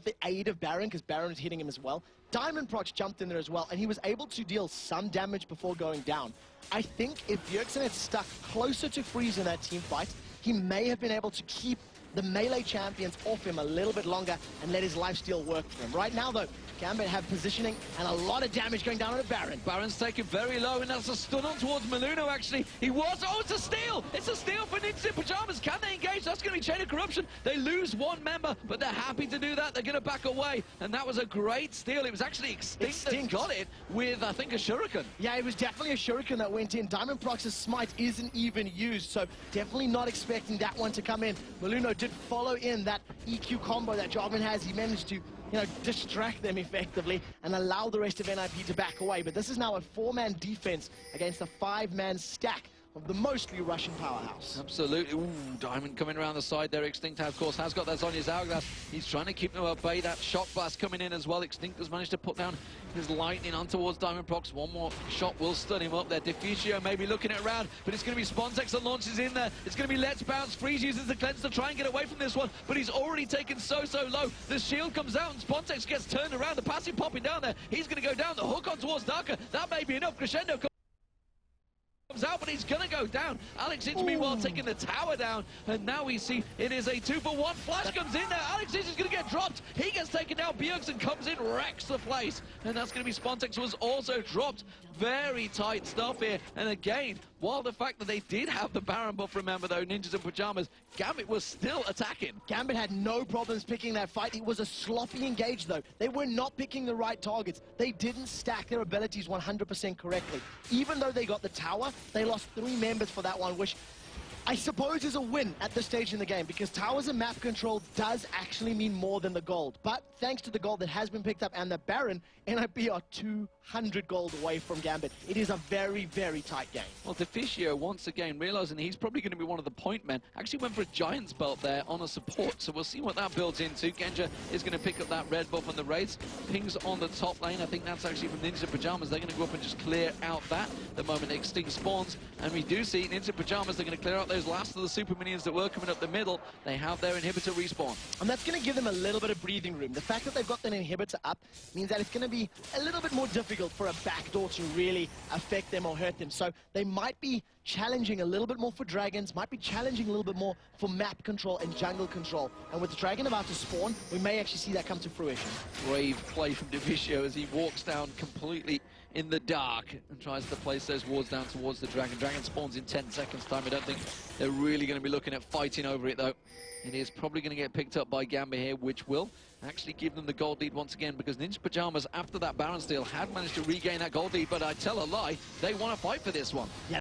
the aid of Baron, because Baron was hitting him as well. Diamond Prox jumped in there as well, and he was able to deal some damage before going down. I think if Bjergsen had stuck closer to Freeze in that team fight, he may have been able to keep the melee champions off him a little bit longer and let his lifesteal work for him. Right now, though, Gambit have positioning and a lot of damage going down on a Baron. Baron's taken very low, and that's a stun on towards Maluno, actually. He was... Oh, it's a steal! It's a steal for Ninjas in Pajamas. Can they engage? That's going to be Chain of Corruption. They lose one member, but they're happy to do that. They're going to back away, and that was a great steal. It was actually Extinct that got it with, I think, a Shuriken. Yeah, it was definitely a Shuriken that went in. Diamond Prox's smite isn't even used, so definitely not expecting that one to come in. Maluno did follow in that EQ combo that Jarvan has. He managed to, distract them effectively and allow the rest of NIP to back away. But this is now a 4-man defense against a 5-man stack of the mostly Russian powerhouse. Absolutely. Ooh, Diamond coming around the side there. Extinct, of course, has got that Zhonya's hourglass. He's trying to keep them at bay. That shock blast coming in as well. Extinct has managed to put down his lightning on towards Diamond Prox. One more shot will stun him up there. Diffusio maybe looking at round, but it's going to be Spontex that launches in there. It's going to be Let's Bounce. Freeze uses the cleanse to try and get away from this one, but he's already taken so low. The shield comes out and Spontex gets turned around. The passive popping down there. He's going to go down. The hook on towards Darker. That may be enough. Crescendo comes out, but he's gonna go down. Alex Inch meanwhile taking the tower down, and now we see it is a 2-for-1. Flash comes in there. Alex Inch is gonna get dropped. He gets taken down. Bjergsen comes in, wrecks the place, and that's gonna be Spontex was also dropped. Very tight stuff here, and again, while the fact that they did have the Baron buff, remember though, Ninjas in Pajamas, Gambit was still attacking. Gambit had no problems picking that fight. It was a sloppy engage though. They were not picking the right targets. They didn't stack their abilities 100% correctly. Even though they got the tower, they lost 3 members for that one, which I suppose is a win at this stage in the game, because towers and map control does actually mean more than the gold. But thanks to the gold that has been picked up and the Baron, NIP are 200 gold away from Gambit. It is a very, very tight game. Well, Diffusio, once again, realizing he's probably going to be one of the point men, actually went for a Giant's Belt there on a support, so we'll see what that builds into. Genja is going to pick up that red buff on the raids. Pings on the top lane. I think that's actually from Ninja Pajamas. They're going to go up and just clear out that the moment Extinct spawns. And we do see Ninja Pajamas, they're going to clear out those last of the super minions that were coming up the middle. They have their inhibitor respawn. And that's going to give them a little bit of breathing room. The fact that they've got that inhibitor up means that it's going to be a little bit more difficult for a backdoor to really affect them or hurt them. So they might be challenging a little bit more for dragons, might be challenging a little bit more for map control and jungle control. And with the dragon about to spawn, we may actually see that come to fruition. Brave play from Diffusio as he walks down completely in the dark and tries to place those wards down towards the dragon. Dragon spawns in 10 seconds time. I don't think they're really going to be looking at fighting over it though. It is probably going to get picked up by Gambit here, which will actually give them the gold lead once again, because Ninja Pajamas, after that Baron steal, had managed to regain that gold lead, but I tell a lie, they want to fight for this one. Yeah.